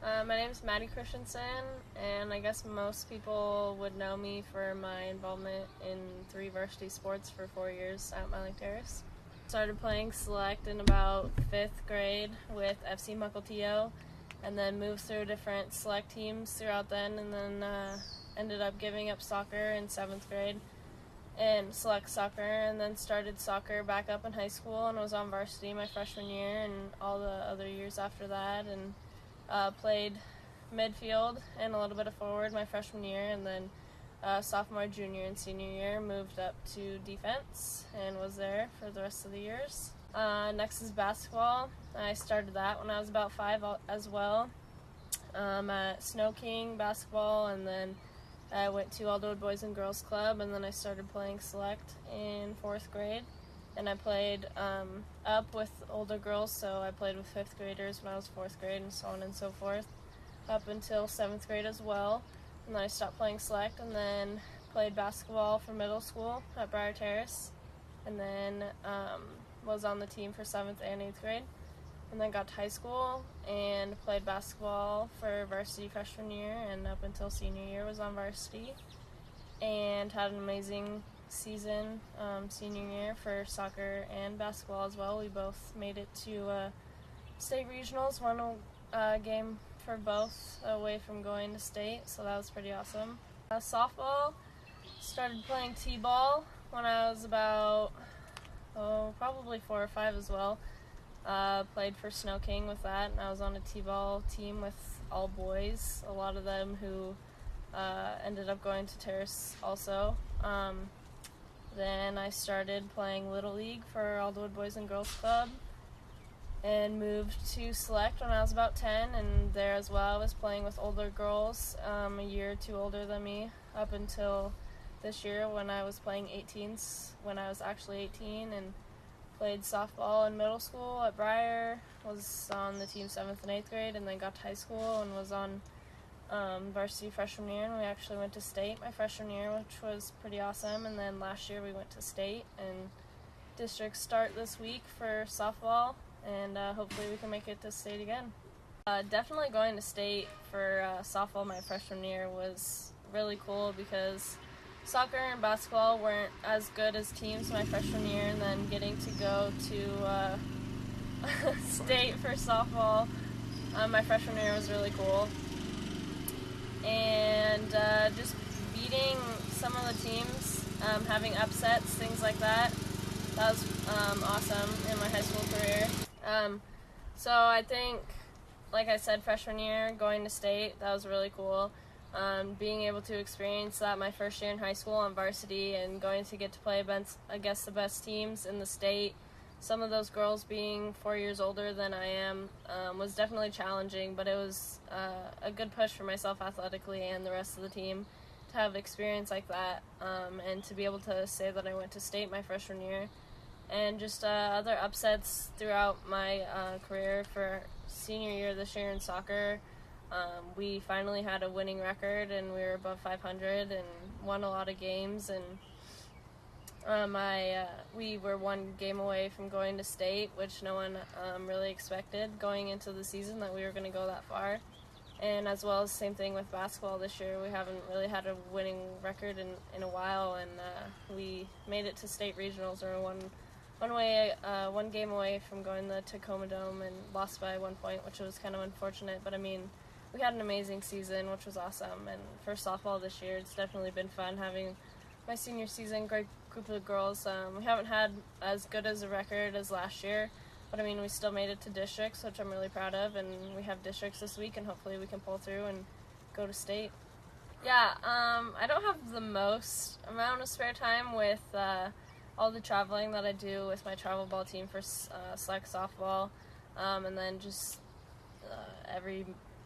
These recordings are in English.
My name is Maddy Kristjanson, and I guess most people would know me for my involvement in 3 varsity sports for 4 years at Myling Terrace. Started playing select in about 5th grade with FC Mukilteo, and then moved through different select teams throughout then, and then ended up giving up soccer in 7th grade and select soccer, and then started soccer back up in high school and was on varsity my freshman year and all the other years after that, and played midfield and a little bit of forward my freshman year, and then sophomore, junior, and senior year moved up to defense and was there for the rest of the years. Next is basketball. I started that when I was about 5 as well at Snow King basketball, and then I went to Alderwood Boys and Girls Club, and then I started playing select in 4th grade. And I played up with older girls, so I played with 5th graders when I was 4th grade and so on and so forth, up until 7th grade as well. And then I stopped playing select and then played basketball for middle school at Briar Terrace, and then was on the team for 7th and 8th grade. And then got to high school and played basketball for varsity freshman year, and up until senior year was on varsity, and had an amazing season senior year for soccer and basketball as well. We both made it to state regionals, won a game for both away from going to state, so that was pretty awesome. Softball, started playing t-ball when I was about probably 4 or 5 as well. Played for Snow King with that, and I was on a t-ball team with all boys, a lot of them who ended up going to Terrace also. Then I started playing Little League for Alderwood Boys and Girls Club and moved to select when I was about 10, and there as well I was playing with older girls, a year or 2 older than me, up until this year when I was playing 18s, when I was actually 18, and played softball in middle school at Briar, was on the team 7th and 8th grade, and then got to high school and was on varsity freshman year, and we actually went to state my freshman year, which was pretty awesome. And then last year we went to state, and districts start this week for softball, and hopefully we can make it to state again. Definitely going to state for softball my freshman year was really cool, because soccer and basketball weren't as good as teams my freshman year, and then getting to go to state for softball my freshman year was really cool. And just beating some of the teams, having upsets, things like that, that was awesome in my high school career. So I think, like I said, freshman year, going to state, that was really cool. Being able to experience that my first year in high school on varsity, and going to get to play against the best teams in the state, some of those girls being 4 years older than I am, was definitely challenging, but it was a good push for myself athletically and the rest of the team to have experience like that, and to be able to say that I went to state my freshman year. And just other upsets throughout my career. For senior year this year in soccer, we finally had a winning record, and we were above 500 and won a lot of games, and we were 1 game away from going to state, which no one really expected going into the season, that we were going to go that far. And as well as same thing with basketball this year, we haven't really had a winning record in a while, and we made it to state regionals, or one game away from going to the Tacoma Dome, and lost by 1 point, which was kind of unfortunate. But I mean, we had an amazing season, which was awesome. And for softball this year, it's definitely been fun having my senior season, great group of girls. We haven't had as good as a record as last year, but I mean, we still made it to districts, which I'm really proud of, and we have districts this week, and hopefully we can pull through and go to state. Yeah, I don't have the most amount of spare time with all the traveling that I do with my travel ball team for select softball, and then just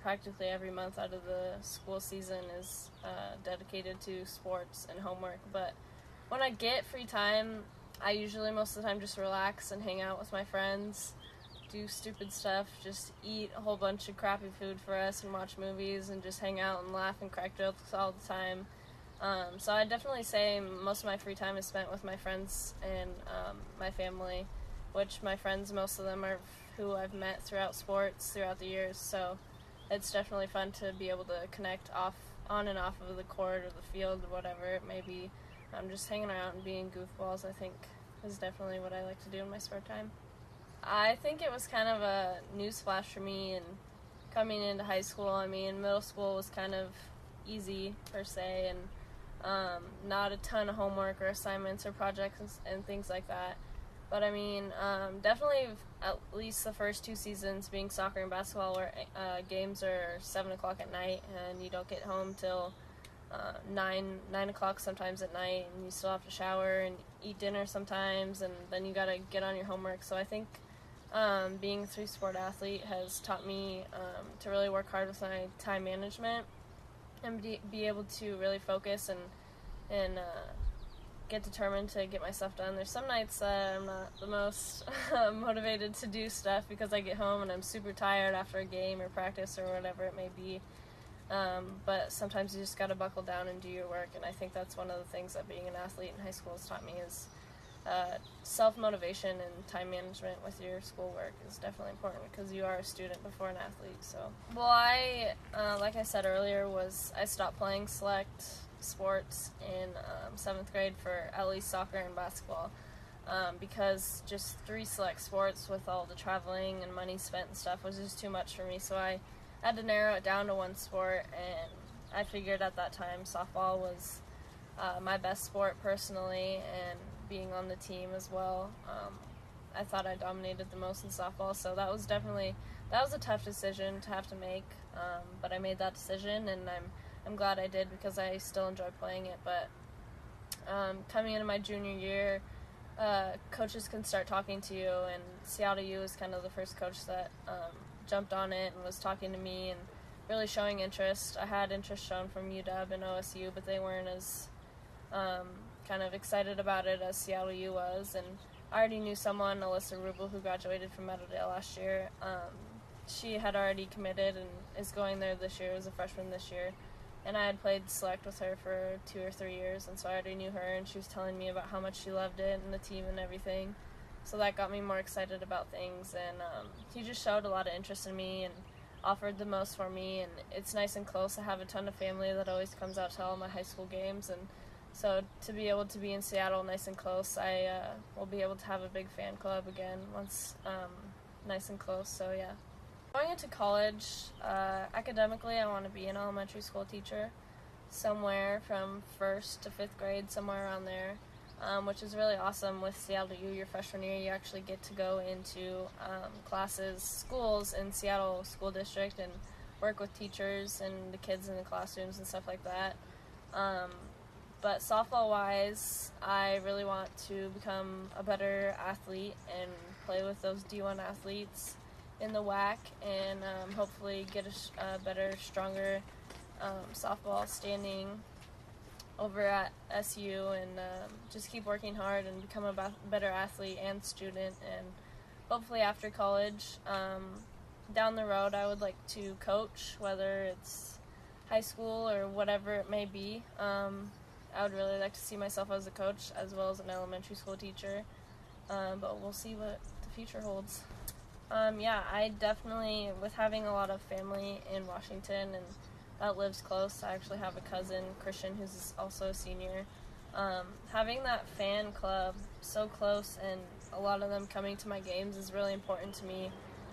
practically every month out of the school season is dedicated to sports and homework. But when I get free time, I usually most of the time just relax and hang out with my friends, do stupid stuff, just eat a whole bunch of crappy food for us and watch movies and just hang out and laugh and crack jokes all the time. So I'd definitely say most of my free time is spent with my friends and my family, which my friends, most of them are who I've met throughout sports throughout the years. So it's definitely fun to be able to connect on and off of the court or the field or whatever it may be. Just hanging out and being goofballs, I think, is definitely what I like to do in my spare time. I think it was kind of a newsflash for me and coming into high school. I mean, middle school was kind of easy per se, and not a ton of homework or assignments or projects and things like that. But I mean, definitely at least the first 2 seasons being soccer and basketball where games are 7 o'clock at night and you don't get home till 9 o'clock sometimes at night, and you still have to shower and eat dinner sometimes, and then you gotta get on your homework. So I think being a 3-sport athlete has taught me to really work hard with my time management and be able to really focus and get determined to get my stuff done. There's some nights that I'm not the most motivated to do stuff because I get home and I'm super tired after a game or practice or whatever it may be. But sometimes you just got to buckle down and do your work, and I think that's one of the things that being an athlete in high school has taught me is self-motivation and time management with your schoolwork is definitely important because you are a student before an athlete. So, well, I, like I said earlier, I stopped playing select sports in 7th grade for at least soccer and basketball because just 3 select sports with all the traveling and money spent and stuff was just too much for me. So I had to narrow it down to one sport, and I figured at that time softball was my best sport personally, and being on the team as well. I thought I dominated the most in softball, so that was a tough decision to have to make, but I made that decision, and I'm glad I did because I still enjoy playing it. But coming into my junior year, coaches can start talking to you, and Seattle U is kind of the first coach that jumped on it and was talking to me and really showing interest. I had interest shown from UW and OSU, but they weren't as kind of excited about it as Seattle U was, and I already knew someone, Alyssa Rubel, who graduated from Meadowdale last year. She had already committed and is going there this year as a freshman this year, and I had played select with her for 2 or 3 years, and so I already knew her, and she was telling me about how much she loved it and the team and everything, so that got me more excited about things, and he just showed a lot of interest in me and offered the most for me, and it's nice and close. I have a ton of family that always comes out to all my high school games, and so to be able to be in Seattle nice and close, I will be able to have a big fan club again once nice and close, so yeah. Going into college, academically I want to be an elementary school teacher somewhere from 1st to 5th grade, somewhere around there, which is really awesome. With Seattle U, your freshman year, you actually get to go into schools in Seattle School District and work with teachers and the kids in the classrooms and stuff like that. But softball-wise, I really want to become a better athlete and play with those D1 athletes in the WAC and hopefully get a better, stronger softball standing over at SU and just keep working hard and become a better athlete and student. And hopefully after college, down the road, I would like to coach, whether it's high school or whatever it may be. I would really like to see myself as a coach as well as an elementary school teacher, but we'll see what the future holds. Yeah, I definitely, with having a lot of family in Washington and that lives close, I actually have a cousin, Christian, who's also a senior. Having that fan club so close and a lot of them coming to my games is really important to me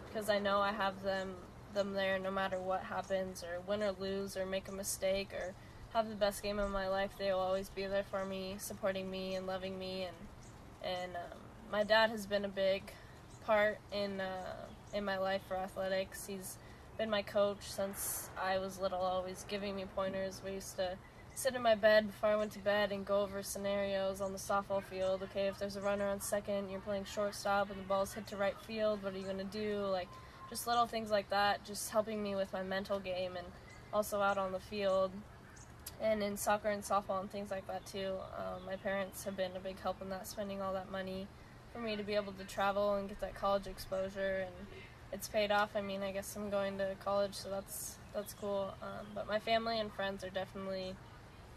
because I know I have them there no matter what happens, or win or lose or make a mistake or have the best game of my life. They will always be there for me, supporting me and loving me, and my dad has been a big part in my life for athletics. He's been my coach since I was little, always giving me pointers. We used to sit in my bed before I went to bed and go over scenarios on the softball field. Okay, if there's a runner on second, you're playing shortstop and the ball's hit to right field, what are you going to do? Like, just little things like that, just helping me with my mental game and also out on the field. And in soccer and softball and things like that too. My parents have been a big help in that, spending all that money for me to be able to travel and get that college exposure, and it's paid off. I mean, I guess I'm going to college, so that's cool. But my family and friends are definitely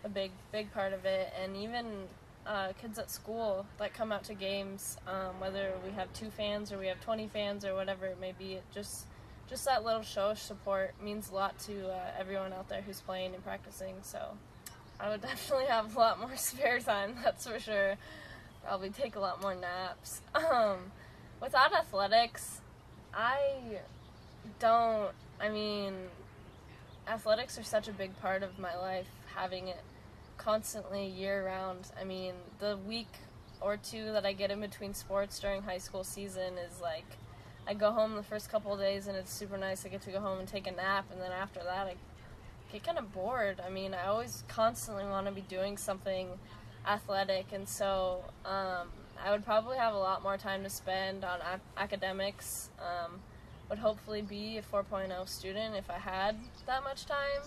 a big part of it, and even kids at school that come out to games, whether we have 2 fans or we have 20 fans or whatever it may be, it just just that little show of support means a lot to everyone out there who's playing and practicing. So I would definitely have a lot more spare time, that's for sure. Probably take a lot more naps. Without athletics, athletics are such a big part of my life, having it constantly year-round. I mean, the week or two that I get in between sports during high school season is like, I go home the first couple of days and it's super nice. I get to go home and take a nap, and then after that I get kind of bored. I mean, I always constantly want to be doing something athletic, and so I would probably have a lot more time to spend on academics. Would hopefully be a 4.0 student if I had that much time.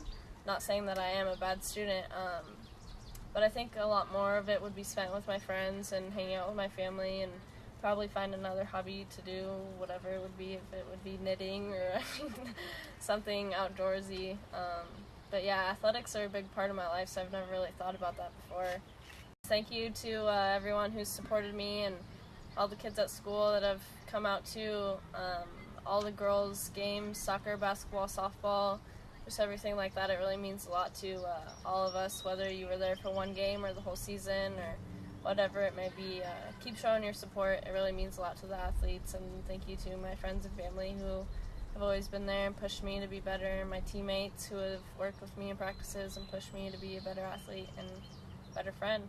Not saying that I am a bad student, but I think a lot more of it would be spent with my friends and hanging out with my family, and probably find another hobby to do, whatever it would be, if it would be knitting or something outdoorsy. But yeah, athletics are a big part of my life, so I've never really thought about that before. Thank you to everyone who's supported me, and all the kids at school that have come out to all the girls' games, soccer, basketball, softball, just everything like that. It really means a lot to all of us, whether you were there for one game or the whole season or whatever it may be. Keep showing your support. It really means a lot to the athletes, and thank you to my friends and family who have always been there and pushed me to be better, and my teammates who have worked with me in practices and pushed me to be a better athlete and better friend.